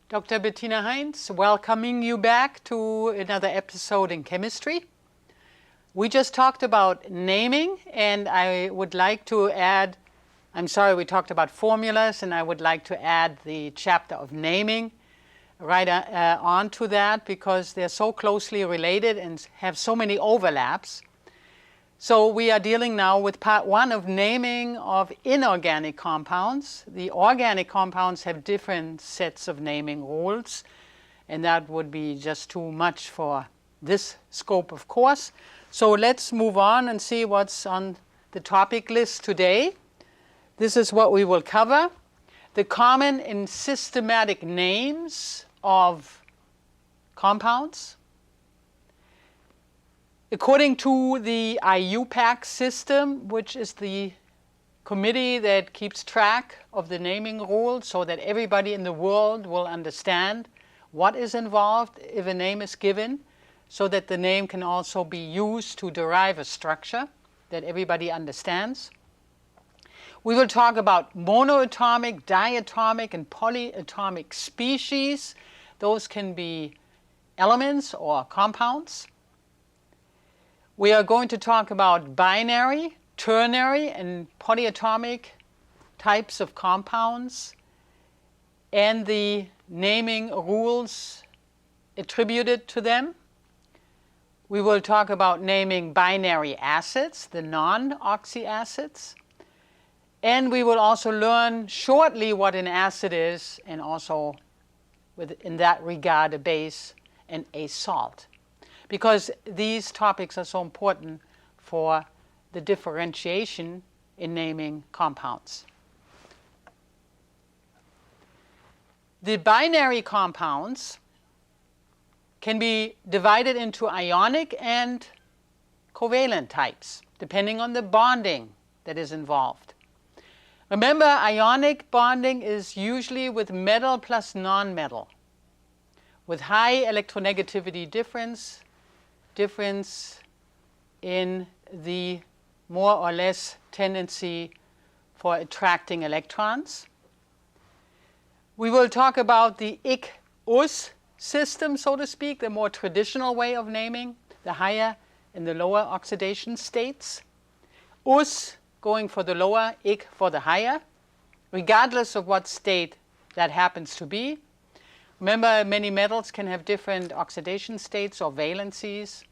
Dr. Bettina Heinz, welcoming you back to another episode in chemistry. We just talked about naming, and I would like to add, I'm sorry, we talked about formulas, and I would like to add the chapter of naming right on to that because they're so closely related and have so many overlaps. So we are dealing now with part one of naming of inorganic compounds. The organic compounds have different sets of naming rules, and that would be just too much for this scope of course. So let's move on and see what's on the topic list today. This is what we will cover: the common and systematic names of compounds. According to the IUPAC system, which is the committee that keeps track of the naming rules so that everybody in the world will understand what is involved if a name is given, so that the name can also be used to derive a structure that everybody understands. We will talk about monoatomic, diatomic, and polyatomic species. Those can be elements or compounds. We are going to talk about binary, ternary, and polyatomic types of compounds and the naming rules attributed to them. We will talk about naming binary acids, the non-oxy acids. And we will also learn shortly what an acid is, and also in that regard a base and a salt, because these topics are so important for the differentiation in naming compounds. The binary compounds can be divided into ionic and covalent types, depending on the bonding that is involved. Remember, ionic bonding is usually with metal plus nonmetal, with high electronegativity difference in the more or less tendency for attracting electrons. We will talk about the Ich-Us system, so to speak, the more traditional way of naming, the higher and the lower oxidation states. Us going for the lower, Ich for the higher, regardless of what state that happens to be. Remember, many metals can have different oxidation states or valencies.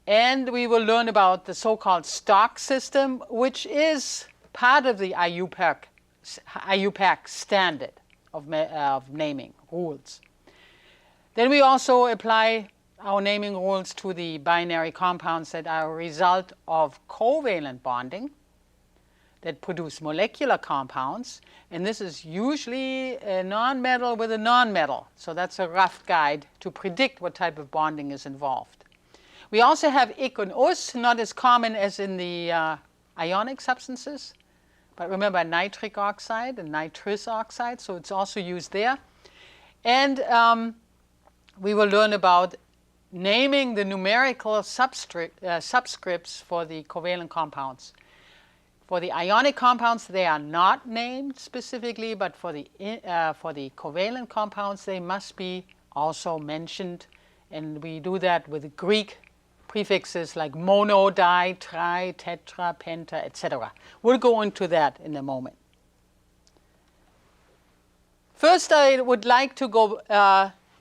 And we will learn about the so-called Stock system, which is part of the IUPAC standard of naming rules. Then we also apply our naming rules to the binary compounds that are a result of covalent bonding that produce molecular compounds, and this is usually a nonmetal with a nonmetal. So that's a rough guide to predict what type of bonding is involved. We also have Ich and Us, not as common as in the ionic substances, but remember nitric oxide and nitrous oxide, so it's also used there. And we will learn about naming the numerical subscripts for the covalent compounds. For the ionic compounds, they are not named specifically, but for the covalent compounds, they must be also mentioned. And we do that with Greek prefixes like mono, di, tri, tetra, penta, etc. We'll go into that in a moment. First, I would like to go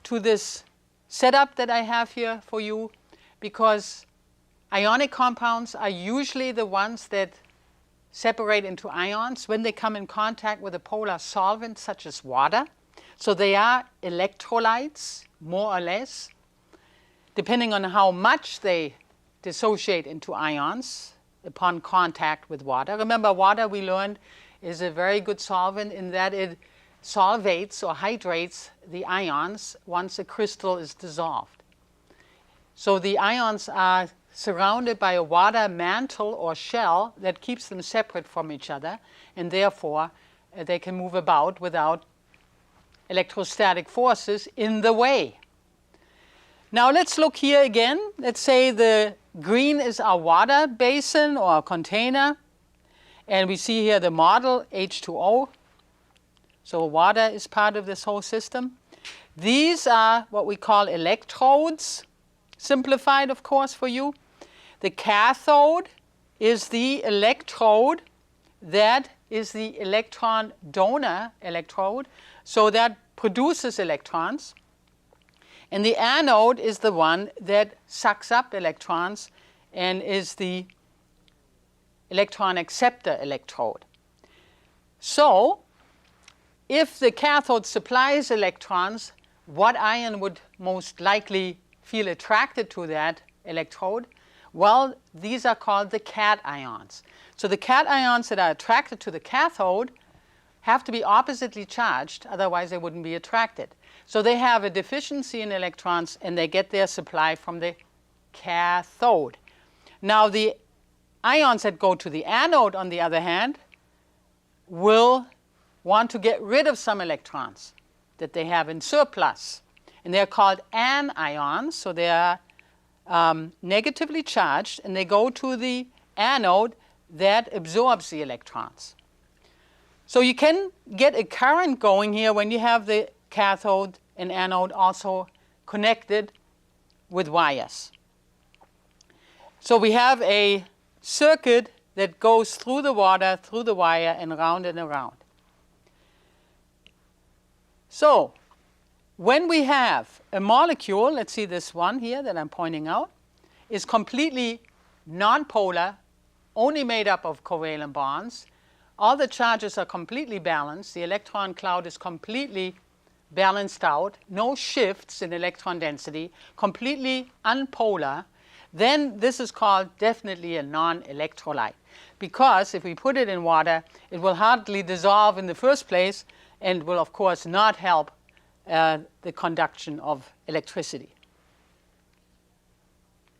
to this setup that I have here for you, because ionic compounds are usually the ones that separate into ions when they come in contact with a polar solvent such as water. So they are electrolytes, more or less, depending on how much they dissociate into ions upon contact with water. Remember, water, we learned, is a very good solvent in that it solvates or hydrates the ions once a crystal is dissolved. So the ions are surrounded by a water mantle or shell that keeps them separate from each other, and therefore they can move about without electrostatic forces in the way. Now let's look here again. Let's say the green is our water basin or container, and we see here the model H2O. So water is part of this whole system. These are what we call electrodes, simplified of course for you. The cathode is the electrode that is the electron donor electrode, so that produces electrons. And the anode is the one that sucks up electrons and is the electron acceptor electrode. So if the cathode supplies electrons, what ion would most likely feel attracted to that electrode? Well, these are called the cations. So the cations that are attracted to the cathode have to be oppositely charged, otherwise they wouldn't be attracted. So they have a deficiency in electrons and they get their supply from the cathode. Now the ions that go to the anode, on the other hand, will want to get rid of some electrons that they have in surplus. And they're called anions, so they are negatively charged, and they go to the anode that absorbs the electrons. So you can get a current going here when you have the cathode and anode also connected with wires. So we have a circuit that goes through the water, through the wire, and around and around. So when we have a molecule, let's see this one here that I'm pointing out, is completely nonpolar, only made up of covalent bonds. All the charges are completely balanced. The electron cloud is completely balanced out, no shifts in electron density, completely unpolar. Then this is called definitely a non-electrolyte, because if we put it in water, it will hardly dissolve in the first place and will of course not help the conduction of electricity.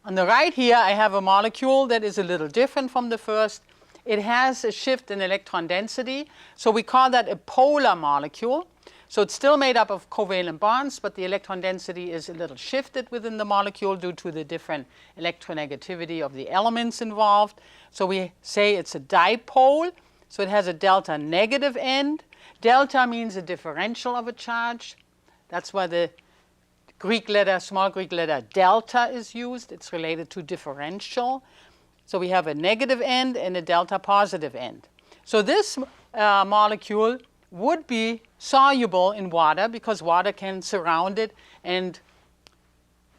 On the right here I have a molecule that is a little different from the first. It has a shift in electron density, so we call that a polar molecule. So it's still made up of covalent bonds, but the electron density is a little shifted within the molecule due to the different electronegativity of the elements involved. So we say it's a dipole, so it has a delta negative end. Delta means a differential of a charge. That's why the Greek letter, small Greek letter delta is used. It's related to differential. So we have a negative end and a delta positive end. So this molecule would be soluble in water because water can surround it and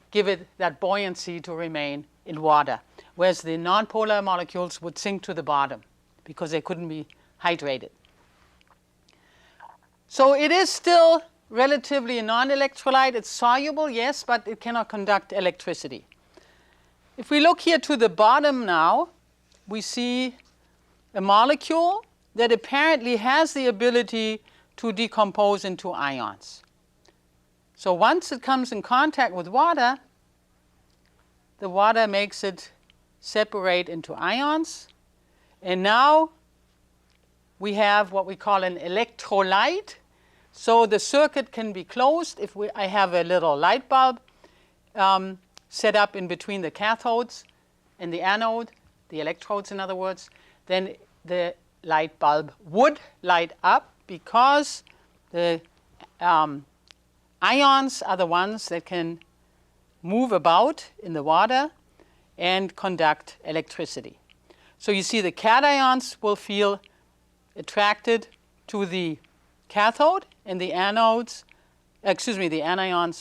give it that buoyancy to remain in water, whereas the nonpolar molecules would sink to the bottom because they couldn't be hydrated. So it is still relatively a non-electrolyte. It's soluble, yes, but it cannot conduct electricity. If we look here to the bottom now, we see a molecule that apparently has the ability to decompose into ions. So once it comes in contact with water, the water makes it separate into ions. And now we have what we call an electrolyte. So the circuit can be closed if I have a little light bulb set up in between the cathodes and the anode, the electrodes in other words, then the light bulb would light up because the ions are the ones that can move about in the water and conduct electricity. So you see the cations will feel attracted to the cathode, and the anions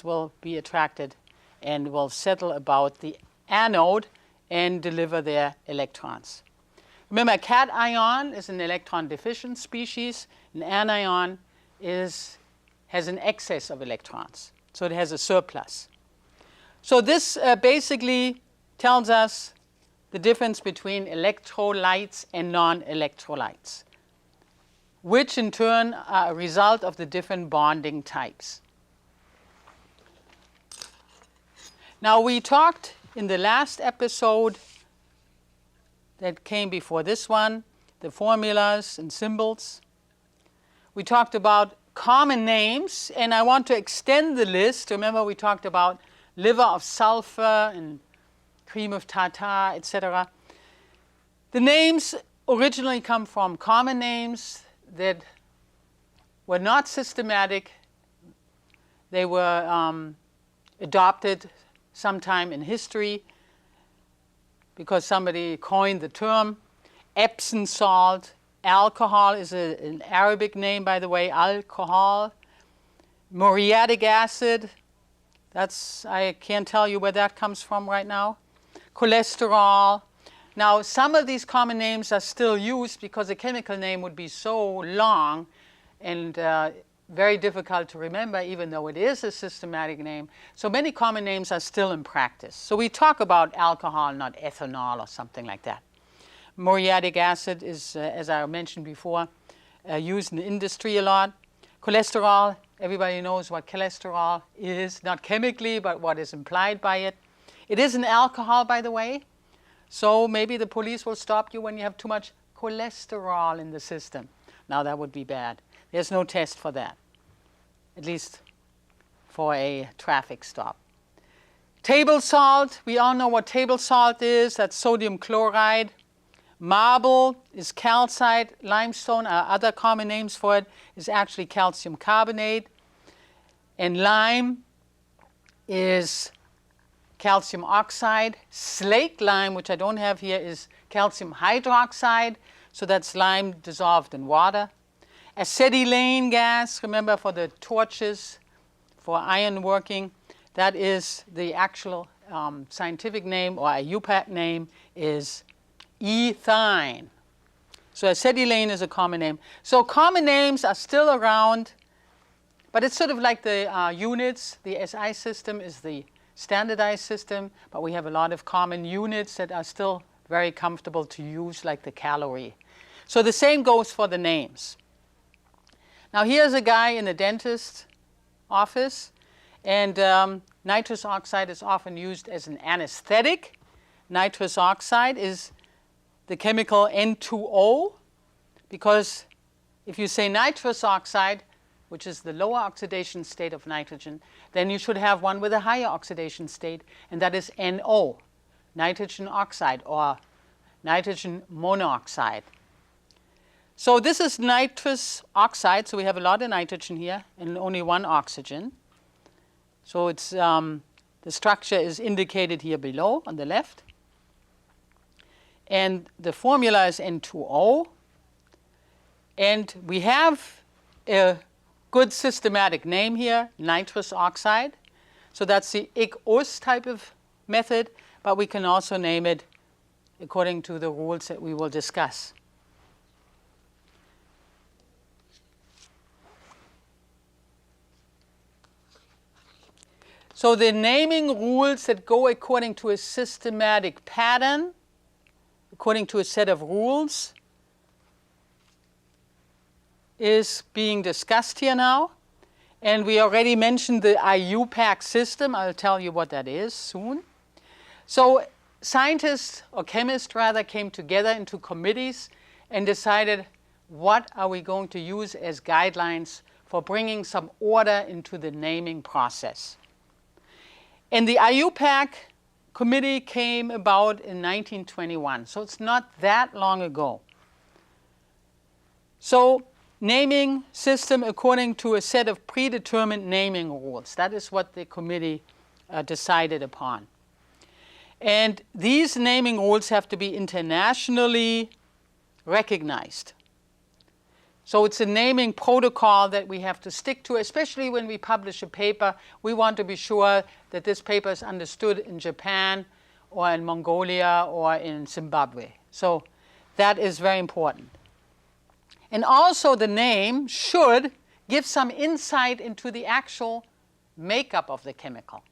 will be attracted and will settle about the anode and deliver their electrons. Remember, a cation is an electron deficient species. An anion has an excess of electrons, so it has a surplus. So this basically tells us the difference between electrolytes and non-electrolytes. which in turn are a result of the different bonding types. Now, we talked in the last episode that came before this one, the formulas and symbols. We talked about common names, and I want to extend the list. Remember, we talked about liver of sulfur and cream of tartar, etc. The names originally come from common names that were not systematic. They were adopted sometime in history because somebody coined the term. Epsom salt, alcohol is an Arabic name, by the way, alcohol. Muriatic acid, I can't tell you where that comes from right now. Cholesterol. Now, some of these common names are still used because a chemical name would be so long and very difficult to remember, even though it is a systematic name. So many common names are still in practice. So we talk about alcohol, not ethanol or something like that. Muriatic acid is, as I mentioned before, used in the industry a lot. Cholesterol, everybody knows what cholesterol is, not chemically, but what is implied by it. It is an alcohol, by the way. So maybe the police will stop you when you have too much cholesterol in the system. Now that would be bad. There's no test for that, at least for a traffic stop. Table salt, we all know what table salt is. That's sodium chloride. Marble is calcite. Limestone, other common names for it, is actually calcium carbonate. And lime is calcium oxide. Slaked lime, which I don't have here, is calcium hydroxide. So that's lime dissolved in water. Acetylene gas, remember for the torches, for iron working, that is the actual scientific name, or IUPAC name is ethine. So acetylene is a common name. So common names are still around, but it's sort of like the units. The SI system is the standardized system, but we have a lot of common units that are still very comfortable to use, like the calorie. So the same goes for the names. Now here's a guy in the dentist's office, and nitrous oxide is often used as an anesthetic. Nitrous oxide is the chemical N2O, because if you say nitrous oxide, which is the lower oxidation state of nitrogen, then you should have one with a higher oxidation state, and that is NO, nitrogen oxide, or nitrogen monoxide. So this is nitrous oxide, so we have a lot of nitrogen here and only one oxygen. So it's, the structure is indicated here below on the left. And the formula is N2O. And we have a good systematic name here, nitrous oxide. So that's the IC-US type of method, but we can also name it according to the rules that we will discuss. So the naming rules that go according to a systematic pattern, according to a set of rules, is being discussed here now. And we already mentioned the IUPAC system. I'll tell you what that is soon. So scientists, or chemists rather, came together into committees and decided what are we going to use as guidelines for bringing some order into the naming process. And the IUPAC committee came about in 1921, so it's not that long ago. So naming system according to a set of predetermined naming rules. That is what the committee decided upon. And these naming rules have to be internationally recognized. So it's a naming protocol that we have to stick to, especially when we publish a paper. We want to be sure that this paper is understood in Japan or in Mongolia or in Zimbabwe. So that is very important. And also the name should give some insight into the actual makeup of the chemical.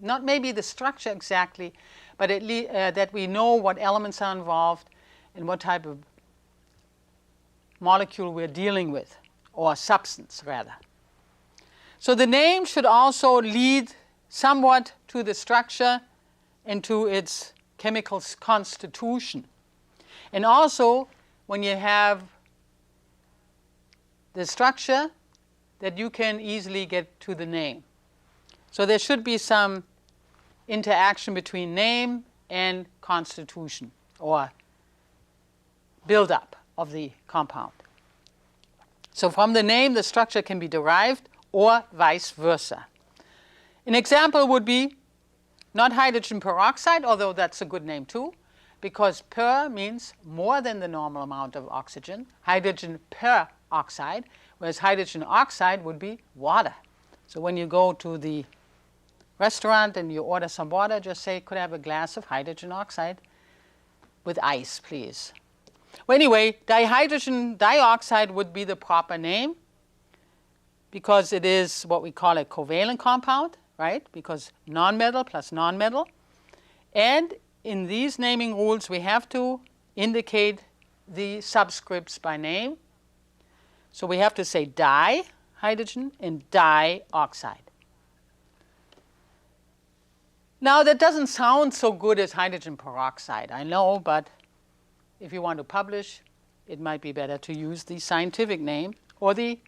Not maybe the structure exactly, but at least that we know what elements are involved and what type of molecule we're dealing with, or substance rather. So the name should also lead somewhat to the structure and to its chemical constitution. And also, when you have the structure, that you can easily get to the name. So there should be some interaction between name and constitution, or buildup of the compound. So from the name, the structure can be derived, or vice versa. An example would be not hydrogen peroxide, although that's a good name too, because per means more than the normal amount of oxygen, hydrogen peroxide, whereas hydrogen oxide would be water. So when you go to the restaurant and you order some water, just say, could I have a glass of hydrogen oxide with ice, please? Well, anyway, dihydrogen dioxide would be the proper name because it is what we call a covalent compound, right? Because nonmetal plus nonmetal. And in these naming rules, we have to indicate the subscripts by name. So we have to say dihydrogen and dioxide. Now that doesn't sound so good as hydrogen peroxide, I know, but if you want to publish, it might be better to use the scientific name or the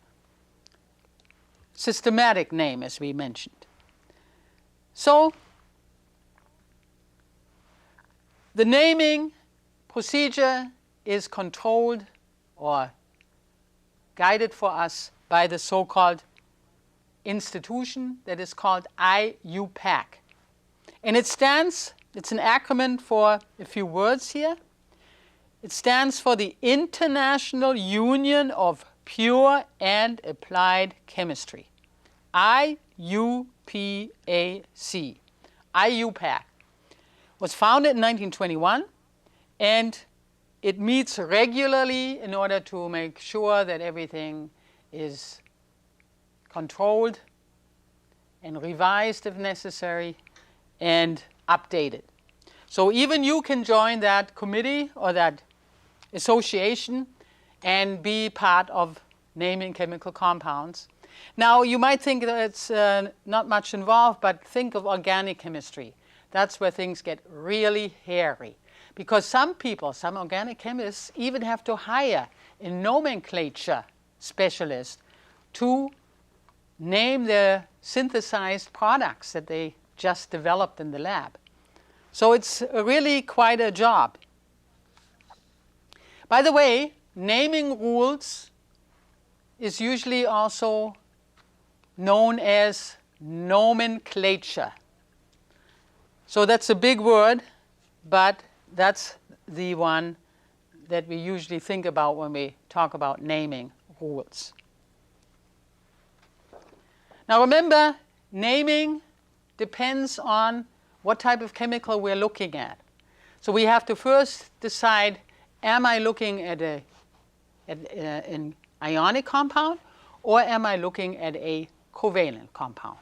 systematic name, as we mentioned. So the naming procedure is controlled or guided for us by the so-called institution that is called IUPAC. And it stands, it's an acronym for a few words here. It stands for the International Union of Pure and Applied Chemistry. IUPAC. IUPAC was founded in 1921, and it meets regularly in order to make sure that everything is controlled and revised if necessary and updated. So even you can join that committee or that association and be part of naming chemical compounds. Now you might think that it's not much involved, but think of organic chemistry. That's where things get really hairy. Because some people, some organic chemists, even have to hire a nomenclature specialist to name their synthesized products that they just developed in the lab. So it's really quite a job. By the way, naming rules is usually also known as nomenclature. So that's a big word, but that's the one that we usually think about when we talk about naming rules. Now remember, naming depends on what type of chemical we're looking at. So we have to first decide, am I looking at an ionic compound, or am I looking at a covalent compound?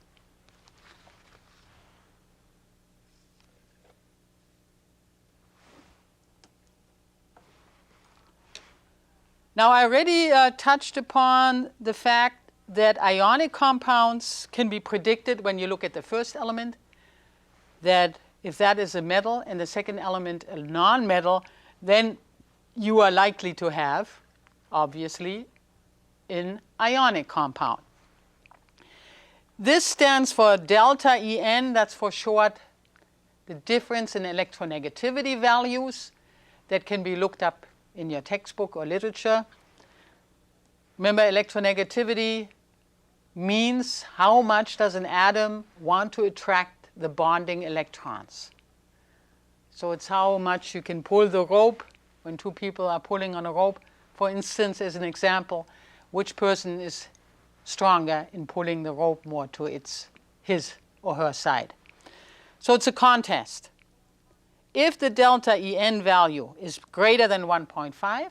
Now I already touched upon the fact that ionic compounds can be predicted when you look at the first element, that if that is a metal and the second element a non-metal, then you are likely to have, obviously, an ionic compound. This stands for delta En, that's for short the difference in electronegativity values that can be looked up in your textbook or literature. Remember, electronegativity means how much does an atom want to attract the bonding electrons. So it's how much you can pull the rope when two people are pulling on a rope. For instance, as an example, which person is stronger in pulling the rope more to his or her side. So it's a contest. If the delta En value is greater than 1.5,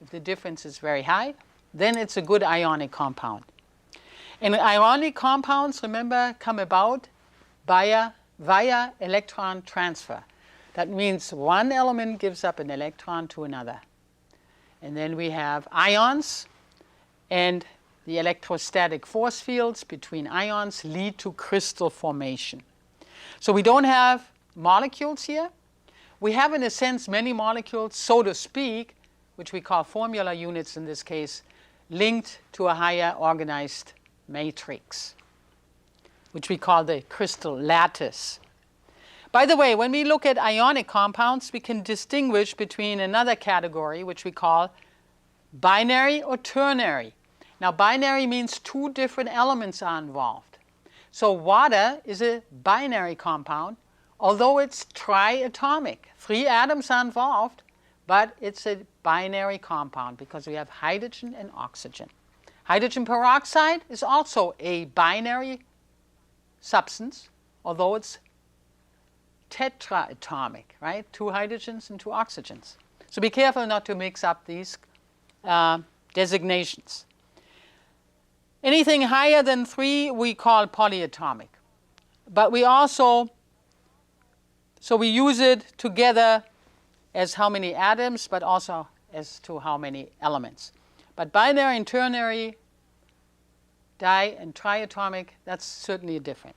if the difference is very high, then it's a good ionic compound. And ionic compounds, remember, come about via electron transfer. That means one element gives up an electron to another. And then we have ions, and the electrostatic force fields between ions lead to crystal formation. So we don't have molecules here. We have, in a sense, many molecules, so to speak, which we call formula units in this case, linked to a higher organized matrix, which we call the crystal lattice. By the way, when we look at ionic compounds, we can distinguish between another category, which we call binary or ternary. Now, binary means two different elements are involved. So water is a binary compound, although it's triatomic. 3 atoms are involved, but it's a binary compound because we have hydrogen and oxygen. Hydrogen peroxide is also a binary substance, although it's tetraatomic, right? 2 hydrogens and 2 oxygens. So be careful not to mix up these designations. Anything higher than 3 we call polyatomic. But we also, so we use it together as how many atoms, but also as to how many elements. But binary and ternary, di and triatomic, that's certainly different.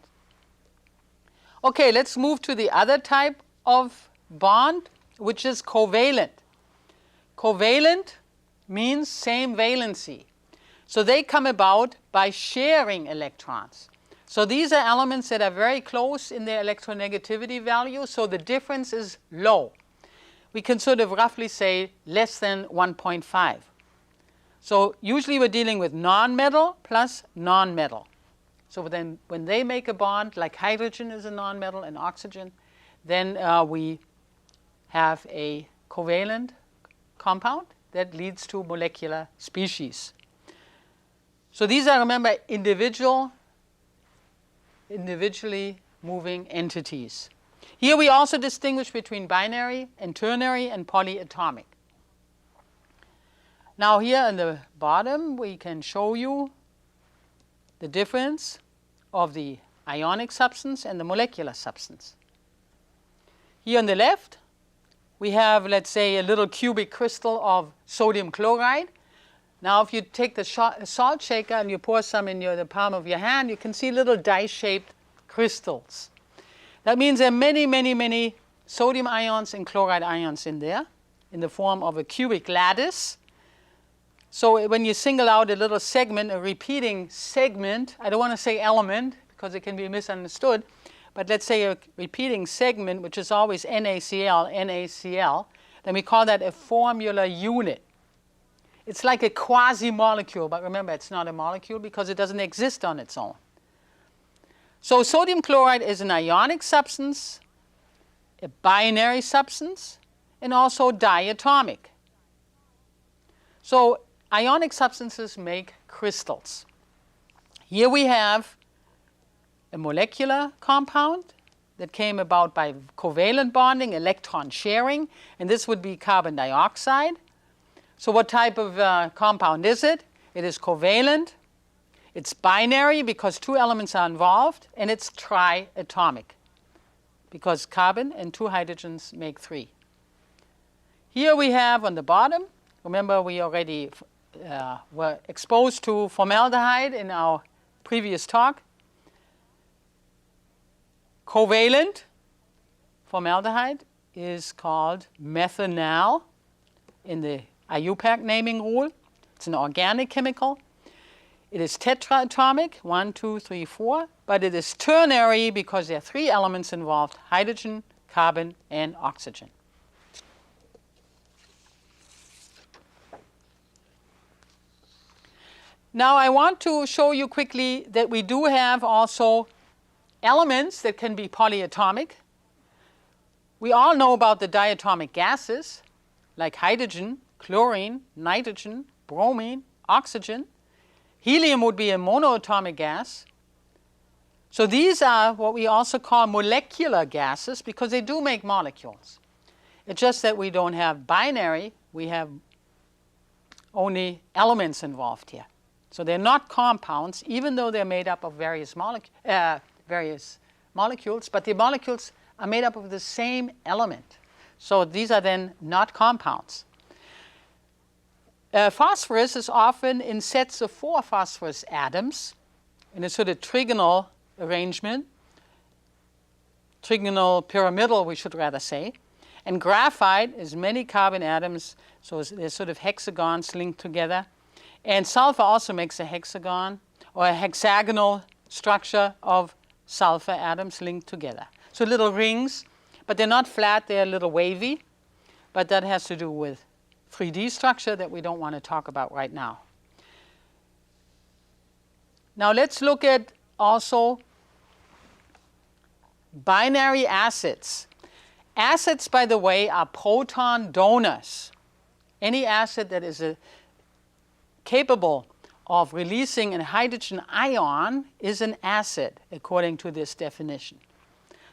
Okay, let's move to the other type of bond, which is covalent. Covalent means same valency. So they come about by sharing electrons. So these are elements that are very close in their electronegativity value, so the difference is low. We can sort of roughly say less than 1.5. So usually we're dealing with nonmetal plus nonmetal. So then when they make a bond, like hydrogen is a nonmetal and oxygen, then we have a covalent compound that leads to molecular species. So these are, remember, individually moving entities. Here we also distinguish between binary and ternary and polyatomic. Now here on the bottom we can show you the difference of the ionic substance and the molecular substance. Here on the left we have, let's say, a little cubic crystal of sodium chloride. Now if you take the salt shaker and you pour some in the palm of your hand, you can see little die-shaped crystals. That means there are many, many, many sodium ions and chloride ions in there in the form of a cubic lattice. So when you single out a little segment, a repeating segment, I don't want to say element because it can be misunderstood, but let's say a repeating segment, which is always NaCl, NaCl, then we call that a formula unit. It's like a quasi-molecule, but remember, it's not a molecule because it doesn't exist on its own. So sodium chloride is an ionic substance, a binary substance, and also diatomic. So ionic substances make crystals. Here we have a molecular compound that came about by covalent bonding, electron sharing, and this would be carbon dioxide. So what type of compound is it? It is covalent. It's binary because 2 elements are involved, and it's triatomic because carbon and 2 hydrogens make 3. Here we have on the bottom, remember we already were exposed to formaldehyde in our previous talk. Covalent formaldehyde is called methanal in the IUPAC naming rule. It's an organic chemical. It is tetraatomic, 1, 2, 3, 4, but it is ternary because there are 3 elements involved, hydrogen, carbon, and oxygen. Now I want to show you quickly that we do have also elements that can be polyatomic. We all know about the diatomic gases like hydrogen, chlorine, nitrogen, bromine, oxygen. Helium would be a monoatomic gas. So these are what we also call molecular gases because they do make molecules. It's just that we don't have binary, we have only elements involved here. So they're not compounds, even though they're made up of various molecules, but the molecules are made up of the same element. So these are then not compounds. Phosphorus is often in sets of 4 phosphorus atoms in a sort of trigonal arrangement, trigonal pyramidal, we should rather say. And graphite is many carbon atoms, so they're sort of hexagons linked together. And sulfur also makes a hexagon or a hexagonal structure of sulfur atoms linked together. So little rings, but they're not flat, they're a little wavy, but that has to do with 3D structure that we don't want to talk about right now. Now let's look at also binary acids. Acids, by the way, are proton donors. Any acid that is capable of releasing a hydrogen ion is an acid, according to this definition.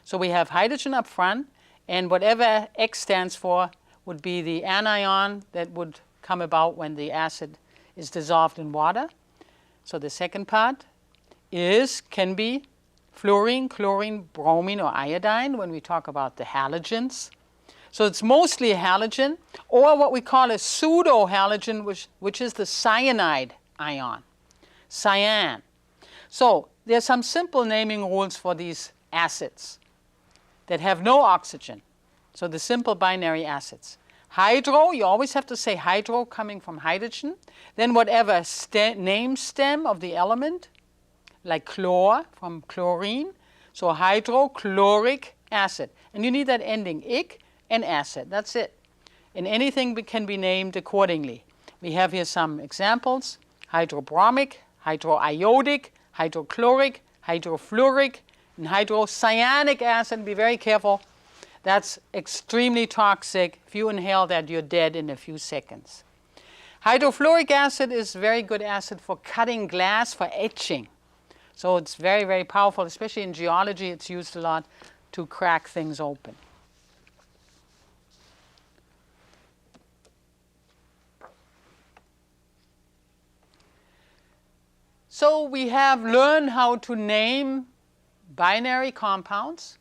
So we have hydrogen up front, and whatever X stands for would be the anion that would come about when the acid is dissolved in water. So the second part can be fluorine, chlorine, bromine, or iodine when we talk about the halogens. So it's mostly a halogen, or what we call a pseudo-halogen, which is the cyanide ion, cyan. So there's some simple naming rules for these acids that have no oxygen. So the simple binary acids. Hydro, you always have to say hydro coming from hydrogen. Then whatever name stem of the element, like chlor from chlorine. So hydrochloric acid. And you need that ending, ic and acid. That's it. And anything can be named accordingly. We have here some examples. Hydrobromic, hydroiodic, hydrochloric, hydrofluoric, and hydrocyanic acid. Be very careful. That's extremely toxic. If you inhale that, you're dead in a few seconds. Hydrofluoric acid is a very good acid for cutting glass, for etching. So it's very, very powerful, especially in geology. It's used a lot to crack things open. So we have learned how to name binary compounds.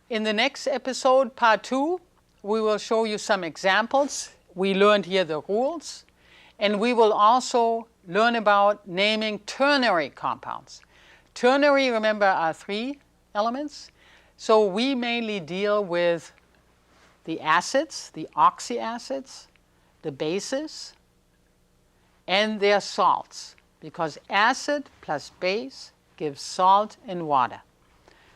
In the next episode, part 2, we will show you some examples. We learned here the rules. And we will also learn about naming ternary compounds. Ternary, remember, are 3 elements. So we mainly deal with the acids, the oxyacids, the bases, and their salts, because acid plus base gives salt and water.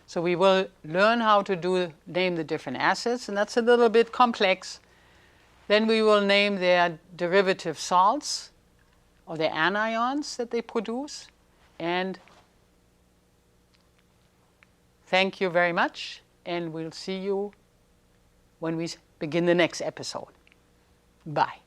So we will learn how to name the different acids, and that's a little bit complex. Then we will name their derivative salts, or the anions that they produce. And thank you very much, and we'll see you when we begin the next episode. Bye.